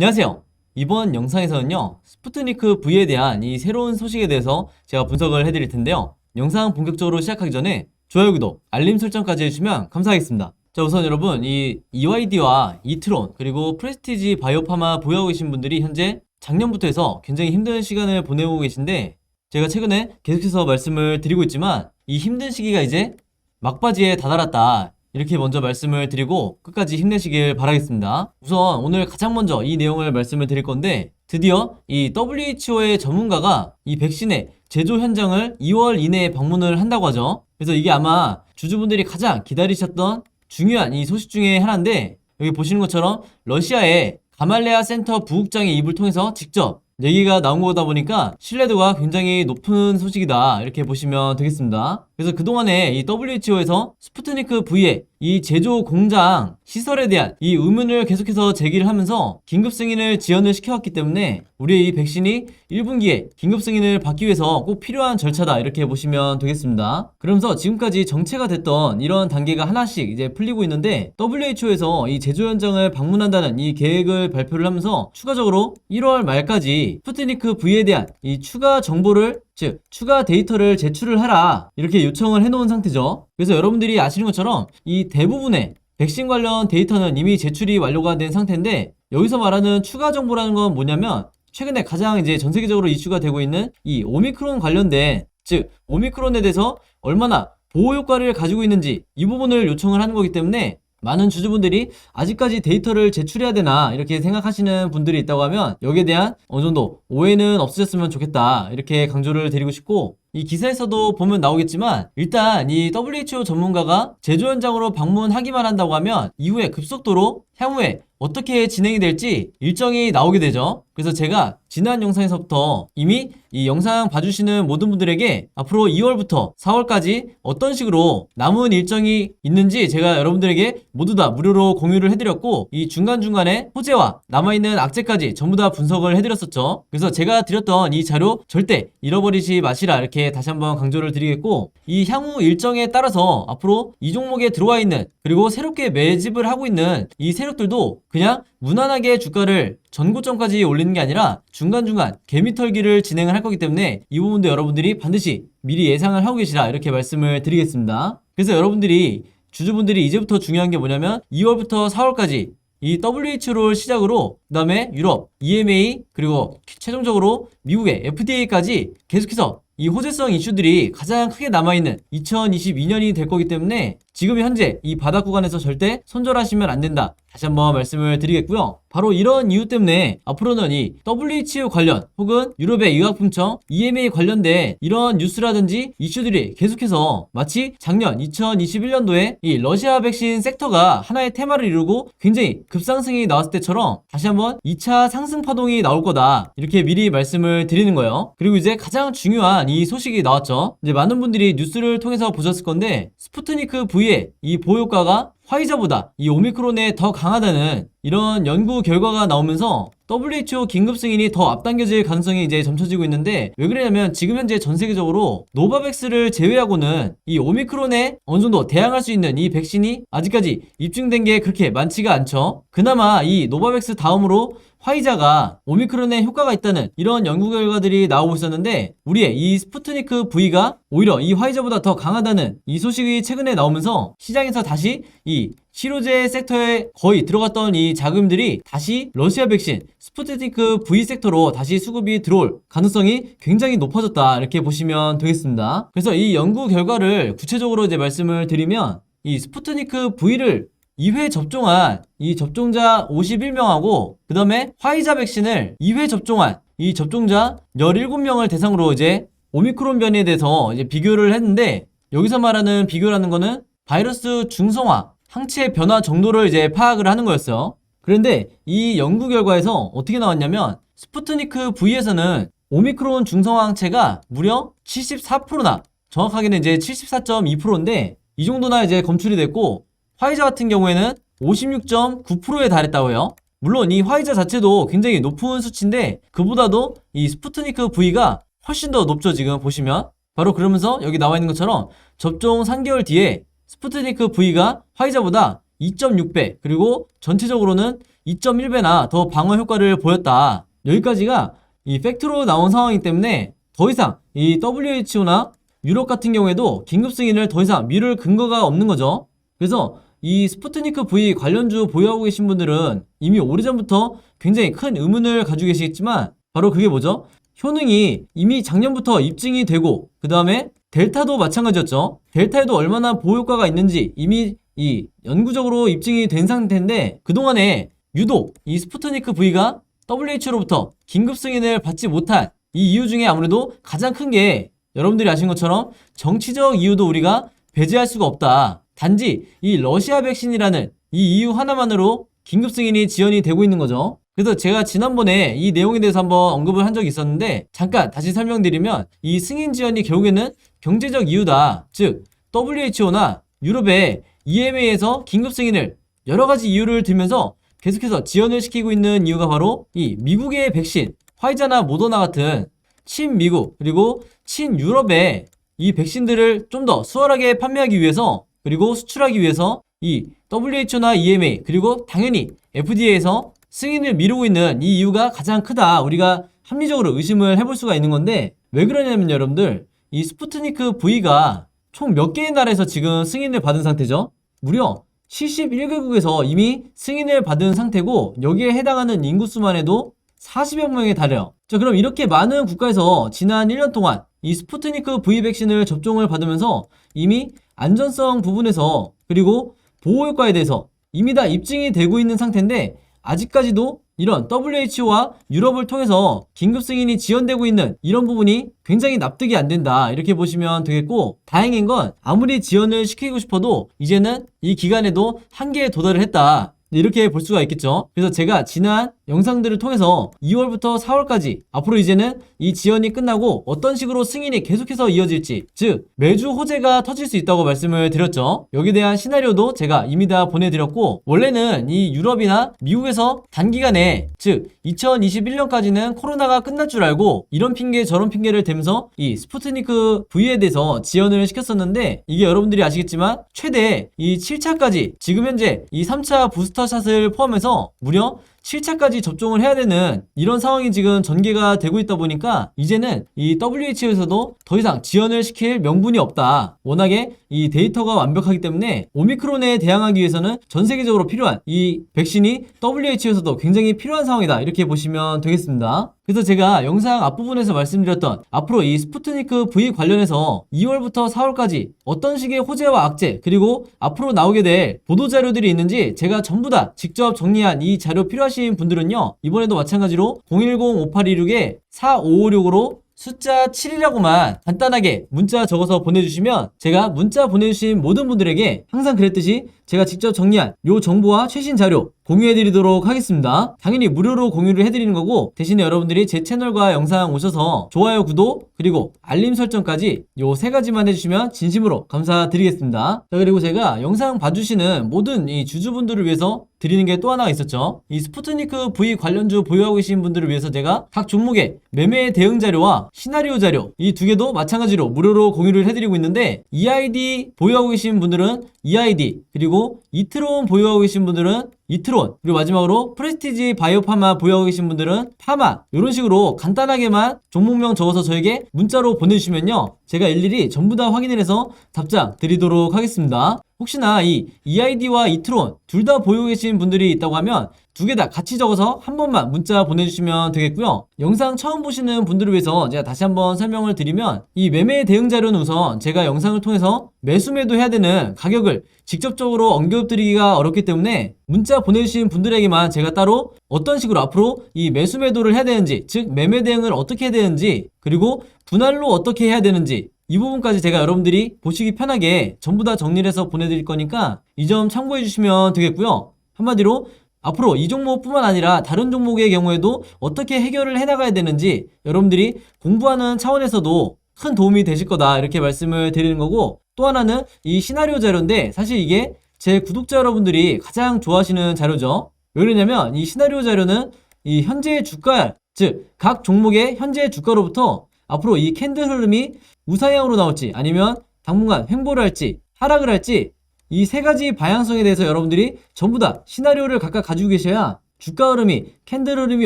안녕하세요. 이번 영상에서는요, 스푸트니크 V에 대한 이 새로운 소식에 대해서 제가 분석을 해드릴 텐데요. 영상 본격적으로 시작하기 전에 좋아요, 구독, 알림 설정까지 해주시면 감사하겠습니다. 자, 우선 여러분, 이 EYD와 이트론, 그리고 프레스티지 바이오파마 보유하고 계신 분들이 현재 작년부터 해서 굉장히 힘든 시간을 보내고 계신데, 제가 최근에 계속해서 말씀을 드리고 있지만, 이 힘든 시기가 이제 막바지에 다다랐다. 이렇게 먼저 말씀을 드리고 끝까지 힘내시길 바라겠습니다. 우선 오늘 가장 먼저 이 내용을 말씀을 드릴 건데, 드디어 이 WHO의 전문가가 이 백신의 제조 현장을 2월 이내에 방문을 한다고 하죠. 그래서 이게 아마 주주분들이 가장 기다리셨던 중요한 이 소식 중에 하나인데, 여기 보시는 것처럼 러시아의 가말레아 센터 부국장의 입을 통해서 직접 얘기가 나온 거다 보니까 신뢰도가 굉장히 높은 소식이다, 이렇게 보시면 되겠습니다. 그래서 그동안에 이 WHO에서 스푸트니크 V의 이 제조 공장 시설에 대한 이 의문을 계속해서 제기를 하면서 긴급 승인을 지연을 시켜왔기 때문에 우리의 이 백신이 1분기에 긴급 승인을 받기 위해서 꼭 필요한 절차다, 이렇게 보시면 되겠습니다. 그러면서 지금까지 정체가 됐던 이런 단계가 하나씩 이제 풀리고 있는데, WHO에서 이 제조 현장을 방문한다는 이 계획을 발표를 하면서 추가적으로 1월 말까지 스푸트니크 V에 대한 이 추가 정보를, 즉 추가 데이터를 제출을 하라, 이렇게 요청을 해놓은 상태죠. 그래서 여러분들이 아시는 것처럼 이 대부분의 백신 관련 데이터는 이미 제출이 완료가 된 상태인데, 여기서 말하는 추가 정보라는 건 뭐냐면 최근에 가장 이제 전 세계적으로 이슈가 되고 있는 이 오미크론 관련된, 즉 오미크론에 대해서 얼마나 보호 효과를 가지고 있는지 이 부분을 요청을 하는 거기 때문에, 많은 주주분들이 아직까지 데이터를 제출해야 되나 이렇게 생각하시는 분들이 있다고 하면 여기에 대한 어느 정도 오해는 없으셨으면 좋겠다, 이렇게 강조를 드리고 싶고, 이 기사에서도 보면 나오겠지만 일단 이 WHO 전문가가 제조 현장으로 방문하기만 한다고 하면 이후에 급속도로 향후에 어떻게 진행이 될지 일정이 나오게 되죠. 그래서 제가 지난 영상에서부터 이미 이 영상 봐주시는 모든 분들에게 앞으로 2월부터 4월까지 어떤 식으로 남은 일정이 있는지 제가 여러분들에게 모두 다 무료로 공유를 해드렸고, 이 중간중간에 호재와 남아있는 악재까지 전부 다 분석을 해드렸었죠. 그래서 제가 드렸던 이 자료 절대 잃어버리지 마시라, 이렇게 다시 한번 강조를 드리겠고, 이 향후 일정에 따라서 앞으로 이 종목에 들어와 있는, 그리고 새롭게 매집을 하고 있는 이 세력들도 그냥 무난하게 주가를 전고점까지 올리는 게 아니라 중간중간 개미털기를 진행을 할 거기 때문에 이 부분도 여러분들이 반드시 미리 예상을 하고 계시라, 이렇게 말씀을 드리겠습니다. 그래서 여러분들이, 주주분들이 이제부터 중요한 게 뭐냐면 2월부터 4월까지 이 WHO를 시작으로 그 다음에 유럽, EMA, 그리고 최종적으로 미국의 FDA까지 계속해서 이 호재성 이슈들이 가장 크게 남아있는 2022년이 될 거기 때문에 지금 현재 이 바닥 구간에서 절대 손절하시면 안 된다, 다시 한번 말씀을 드리겠고요. 바로 이런 이유 때문에 앞으로는 이 WHO 관련 혹은 유럽의 의약품청, EMA 관련된 이런 뉴스라든지 이슈들이 계속해서 마치 작년 2021년도에 이 러시아 백신 섹터가 하나의 테마를 이루고 굉장히 급상승이 나왔을 때처럼 다시 한번 2차 상승 파동이 나올 거다, 이렇게 미리 말씀을 드리는 거예요. 그리고 이제 가장 중요한 이 소식이 나왔죠. 이제 많은 분들이 뉴스를 통해서 보셨을 건데, 스푸트니크 V의 이 보호효과가 화이자보다 이 오미크론에 더 강하다는 이런 연구 결과가 나오면서 WHO 긴급 승인이 더 앞당겨질 가능성이 이제 점쳐지고 있는데, 왜 그러냐면 지금 현재 전 세계적으로 노바백스를 제외하고는 이 오미크론에 어느 정도 대항할 수 있는 이 백신이 아직까지 입증된 게 그렇게 많지가 않죠. 그나마 이 노바백스 다음으로 화이자가 오미크론에 효과가 있다는 이런 연구 결과들이 나오고 있었는데, 우리의 이 스푸트니크 V가 오히려 이 화이자보다 더 강하다는 이 소식이 최근에 나오면서 시장에서 다시 이 치료제 섹터에 거의 들어갔던 이 자금들이 다시 러시아 백신 스푸트니크 V 섹터로 다시 수급이 들어올 가능성이 굉장히 높아졌다, 이렇게 보시면 되겠습니다. 그래서 이 연구 결과를 구체적으로 이제 말씀을 드리면, 이 스푸트니크 V를 2회 접종한 이 접종자 51명하고 그 다음에 화이자 백신을 2회 접종한 이 접종자 17명을 대상으로 이제 오미크론 변이에 대해서 이제 비교를 했는데, 여기서 말하는 비교라는 거는 바이러스 중성화, 항체 변화 정도를 이제 파악을 하는 거였어요. 그런데 이 연구 결과에서 어떻게 나왔냐면, 스푸트니크 V에서는 오미크론 중성화 항체가 무려 74%나, 정확하게는 이제 74.2%인데 이 정도나 이제 검출이 됐고, 화이자 같은 경우에는 56.9%에 달했다고 해요. 물론 이 화이자 자체도 굉장히 높은 수치인데 그보다도 이 스푸트니크 V가 훨씬 더 높죠. 지금 보시면 바로 그러면서 여기 나와 있는 것처럼 접종 3개월 뒤에 스푸트니크 V가 화이자보다 2.6배, 그리고 전체적으로는 2.1배나 더 방어 효과를 보였다. 여기까지가 이 팩트로 나온 상황이기 때문에 더 이상 이 WHO나 유럽 같은 경우에도 긴급 승인을 더 이상 미룰 근거가 없는 거죠. 그래서 이 스푸트니크 V 관련주 보유하고 계신 분들은 이미 오래전부터 굉장히 큰 의문을 가지고 계시겠지만 바로 그게 뭐죠? 효능이 이미 작년부터 입증이 되고 그 다음에 델타도 마찬가지였죠. 델타에도 얼마나 보호 효과가 있는지 이미 이 연구적으로 입증이 된 상태인데 그동안에 유독 이 스푸트니크 V가 WHO로부터 긴급 승인을 받지 못한 이 이유 중에 아무래도 가장 큰 게 여러분들이 아신 것처럼 정치적 이유도 우리가 배제할 수가 없다. 단지 이 러시아 백신이라는 이 이유 하나만으로 긴급 승인이 지연이 되고 있는 거죠. 그래서 제가 지난번에 이 내용에 대해서 한번 언급을 한 적이 있었는데 잠깐 다시 설명드리면 이 승인 지연이 결국에는 경제적 이유다. 즉 WHO나 유럽의 EMA에서 긴급 승인을 여러 가지 이유를 들면서 계속해서 지연을 시키고 있는 이유가 바로 이 미국의 백신 화이자나 모더나 같은 친미국 그리고 친유럽의 이 백신들을 좀 더 수월하게 판매하기 위해서 그리고 수출하기 위해서 이 WHO나 EMA 그리고 당연히 FDA에서 승인을 미루고 있는 이 이유가 가장 크다. 우리가 합리적으로 의심을 해볼 수가 있는 건데 왜 그러냐면 여러분들 이 스푸트니크 V가 총 몇 개의 나라에서 지금 승인을 받은 상태죠? 무려 71개국에서 이미 승인을 받은 상태고 여기에 해당하는 인구수만 해도 40여 명에 달해요. 자, 그럼 이렇게 많은 국가에서 지난 1년 동안 이 스푸트니크 V 백신을 접종을 받으면서 이미 안전성 부분에서 그리고 보호 효과에 대해서 이미 다 입증이 되고 있는 상태인데 아직까지도 이런 WHO와 유럽을 통해서 긴급 승인이 지연되고 있는 이런 부분이 굉장히 납득이 안 된다. 이렇게 보시면 되겠고 다행인 건 아무리 지연을 시키고 싶어도 이제는 이 기간에도 한계에 도달을 했다. 이렇게 볼 수가 있겠죠. 그래서 제가 지난 영상들을 통해서 2월부터 4월까지 앞으로 이제는 이 지연이 끝나고 어떤 식으로 승인이 계속해서 이어질지 즉 매주 호재가 터질 수 있다고 말씀을 드렸죠. 여기에 대한 시나리오도 제가 이미 다 보내드렸고 원래는 이 유럽이나 미국에서 단기간에 즉 2021년까지는 코로나가 끝날 줄 알고 이런 핑계 저런 핑계를 대면서 이 스푸트니크 V에 대해서 지연을 시켰었는데 이게 여러분들이 아시겠지만 최대 이 7차까지 지금 현재 이 3차 부스터샷을 포함해서 무려 7차까지 접종을 해야 되는 이런 상황이 지금 전개가 되고 있다 보니까 이제는 이 WHO에서도 더 이상 지연을 시킬 명분이 없다. 워낙에 이 데이터가 완벽하기 때문에 오미크론에 대항하기 위해서는 전 세계적으로 필요한 이 백신이 WHO에서도 굉장히 필요한 상황이다. 이렇게 보시면 되겠습니다. 그래서 제가 영상 앞부분에서 말씀드렸던 앞으로 이 스푸트니크 V 관련해서 2월부터 4월까지 어떤 식의 호재와 악재 그리고 앞으로 나오게 될 보도자료들이 있는지 제가 전부 다 직접 정리한 이 자료 필요하신 분들은요 이번에도 마찬가지로 010-5826-4556으로 숫자 7이라고만 간단하게 문자 적어서 보내주시면 제가 문자 보내주신 모든 분들에게 항상 그랬듯이 제가 직접 정리한 요 정보와 최신 자료 공유해드리도록 하겠습니다. 당연히 무료로 공유를 해드리는 거고 대신에 여러분들이 제 채널과 영상 오셔서 좋아요, 구독, 그리고 알림 설정까지 요 3가지만 해주시면 진심으로 감사드리겠습니다. 자, 그리고 제가 영상 봐주시는 모든 이 주주분들을 위해서 드리는 게 또 하나가 있었죠. 이 스푸트니크 V 관련주 보유하고 계신 분들을 위해서 제가 각 종목의 매매 대응 자료와 시나리오 자료 이 두 개도 마찬가지로 무료로 공유를 해드리고 있는데 EID 보유하고 계신 분들은 EID 그리고 이트론 보유하고 계신 분들은 이트론 그리고 마지막으로 프레스티지 바이오파마 보유하고 계신 분들은 파마 이런 식으로 간단하게만 종목명 적어서 저에게 문자로 보내주시면요 제가 일일이 전부 다 확인을 해서 답장 드리도록 하겠습니다. 혹시나 이 EID와 이트론 둘 다 보유하고 계신 분들이 있다고 하면 두 개 다 같이 적어서 한 번만 문자 보내주시면 되겠고요. 영상 처음 보시는 분들을 위해서 제가 다시 한번 설명을 드리면 이 매매 대응 자료는 우선 제가 영상을 통해서 매수 매도해야 되는 가격을 직접적으로 언급드리기가 어렵기 때문에 문자 보내주신 분들에게만 제가 따로 어떤 식으로 앞으로 이 매수 매도를 해야 되는지 즉 매매 대응을 어떻게 해야 되는지 그리고 분할로 어떻게 해야 되는지 이 부분까지 제가 여러분들이 보시기 편하게 전부 다 정리를 해서 보내드릴 거니까 이 점 참고해 주시면 되겠고요. 한마디로 앞으로 이 종목뿐만 아니라 다른 종목의 경우에도 어떻게 해결을 해나가야 되는지 여러분들이 공부하는 차원에서도 큰 도움이 되실 거다 이렇게 말씀을 드리는 거고 또 하나는 이 시나리오 자료인데 사실 이게 제 구독자 여러분들이 가장 좋아하시는 자료죠. 왜 그러냐면 이 시나리오 자료는 이 현재 주가 즉 각 종목의 현재 주가로부터 앞으로 이 캔들 흐름이 우상향으로 나올지 아니면 당분간 횡보를 할지 하락을 할지 이 3가지 방향성에 대해서 여러분들이 전부 다 시나리오를 각각 가지고 계셔야 주가 흐름이, 캔들 흐름이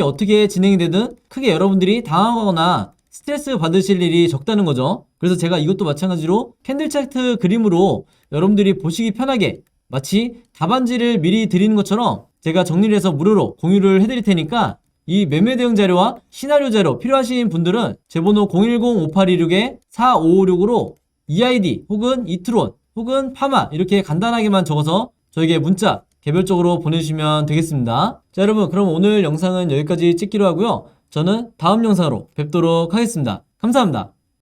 어떻게 진행이 되든 크게 여러분들이 당황하거나 스트레스 받으실 일이 적다는 거죠. 그래서 제가 이것도 마찬가지로 캔들 차트 그림으로 여러분들이 보시기 편하게 마치 답안지를 미리 드리는 것처럼 제가 정리를 해서 무료로 공유를 해드릴 테니까 이 매매 대응 자료와 시나리오 자료 필요하신 분들은 제 번호 010-5826-4556으로 EID 혹은 이트론 혹은 파마 이렇게 간단하게만 적어서 저에게 문자 개별적으로 보내주시면 되겠습니다. 자, 여러분, 그럼 오늘 영상은 여기까지 찍기로 하고요. 저는 다음 영상으로 뵙도록 하겠습니다. 감사합니다.